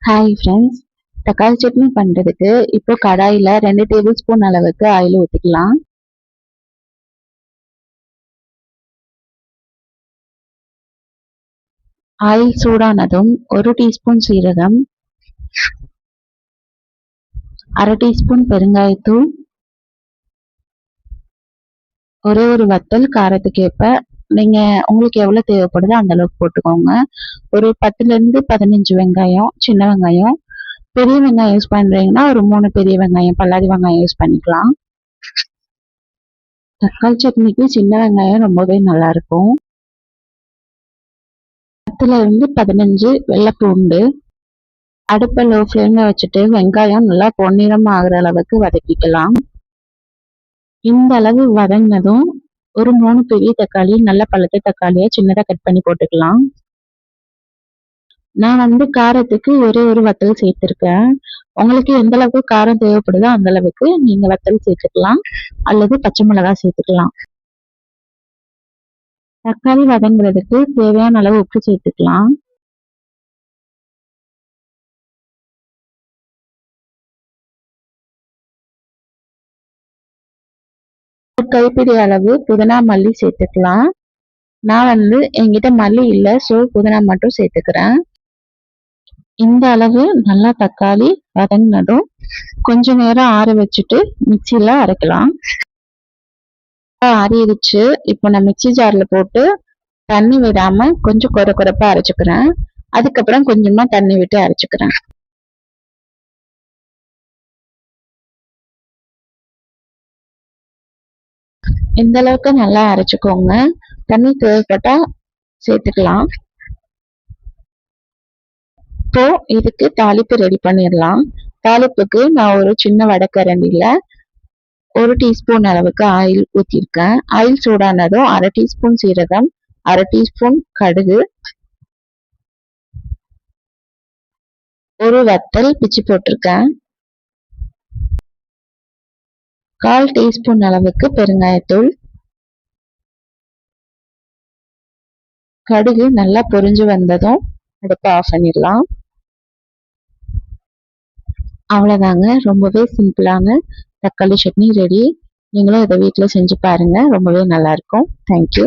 Hi friends, தக்காளி சட்னி பண்ணுறதுக்கு இப்போ கடாயில் 2 டேபிள் ஸ்பூன் அளவுக்கு ஆயில் ஊற்றிக்கலாம். ஆயில் சூடானதும் 1 டீஸ்பூன் சீரகம், அரை டீஸ்பூன் பெருங்காயத்தூள், ஒரே ஒரு வத்தல் காரத்துக்கு ஏற்ப நீங்கள் உங்களுக்கு எவ்வளோ தேவைப்படுதோ அந்த அளவுக்கு போட்டுக்கோங்க. ஒரு 10லேருந்து 15 வெங்காயம், சின்ன வெங்காயம். பெரிய வெங்காயம் யூஸ் பண்ணுறீங்கன்னா ஒரு 3 பெரிய வெங்காயம், பல்லாரி வெங்காயம் யூஸ் பண்ணிக்கலாம். தக்காளி சட்னிக்கு சின்ன வெங்காயம் ரொம்பவே நல்லா இருக்கும். 10லேருந்து 15 வெள்ளை பூண்டு. அடுப்பை லோ ஃப்ளேமில் வச்சுட்டு வெங்காயம் நல்லா பொன்னிறம் ஆகிற அளவுக்கு வதக்கிக்கலாம். இந்த அளவு வதங்கினதும் ஒரு 3 பெரிய தக்காளி, நல்ல பழுத்த தக்காளியை சின்னதாக கட் பண்ணி போட்டுக்கலாம். நான் காரத்துக்கு ஒரே ஒரு வத்தல் சேர்த்துருக்கேன். உங்களுக்கு எந்த அளவுக்கு காரம் தேவைப்படுதோ அந்த அளவுக்கு நீங்க வத்தல் சேர்த்துக்கலாம் அல்லது பச்சை மிளகாய் சேர்த்துக்கலாம். தக்காளி வதங்குறதுக்கு தேவையான அளவு உப்பு சேர்த்துக்கலாம். கைப்பிடி அளவு புதினா மல்லி சேர்த்துக்கலாம். நான் என்கிட்ட மல்லி இல்லை, ஸோ புதினா மட்டும் சேர்த்துக்கிறேன். இந்த அளவு நல்லா தக்காளி வதங்கினதும் கொஞ்ச நேரம் ஆற வச்சுட்டு மிக்சியில அரைக்கலாம். ஆறிடுச்சு. இப்போ நான் மிக்சி ஜார்ல போட்டு தண்ணி விடாம கொஞ்சம் கொரப்பா அரைச்சுக்கிறேன். அதுக்கப்புறம் கொஞ்சமா தண்ணி விட்டு அரைச்சுக்கிறேன். இந்த அளவுக்கு நல்லா அரைச்சுக்கோங்க. தண்ணி தேவைப்பட்டா சேர்த்துக்கலாம். இப்போ இதுக்கு தாளிப்பு ரெடி பண்ணிடலாம். தாளிப்புக்கு நான் ஒரு சின்ன வடக்கரண்டியில 1 டீஸ்பூன் அளவுக்கு ஆயில் ஊற்றிருக்கேன். ஆயில் சூடானதும் அரை டீஸ்பூன் சீரகம், அரை டீஸ்பூன் கடுகு, ஒரு வத்தல் பிச்சு போட்டிருக்கேன், 1/4 டீஸ்பூன் அளவுக்கு பெருங்காயத்தூள். கடுகு நல்லா பொரிஞ்சு வந்ததும் அடுப்பை ஆஃப் பண்ணிடலாம். அவ்வளோதாங்க, ரொம்பவே சிம்பிளான தக்காளி சட்னி ரெடி. நீங்களும் இதை வீட்டில் செஞ்சு பாருங்க, ரொம்பவே நல்லா இருக்கும். தேங்க்யூ.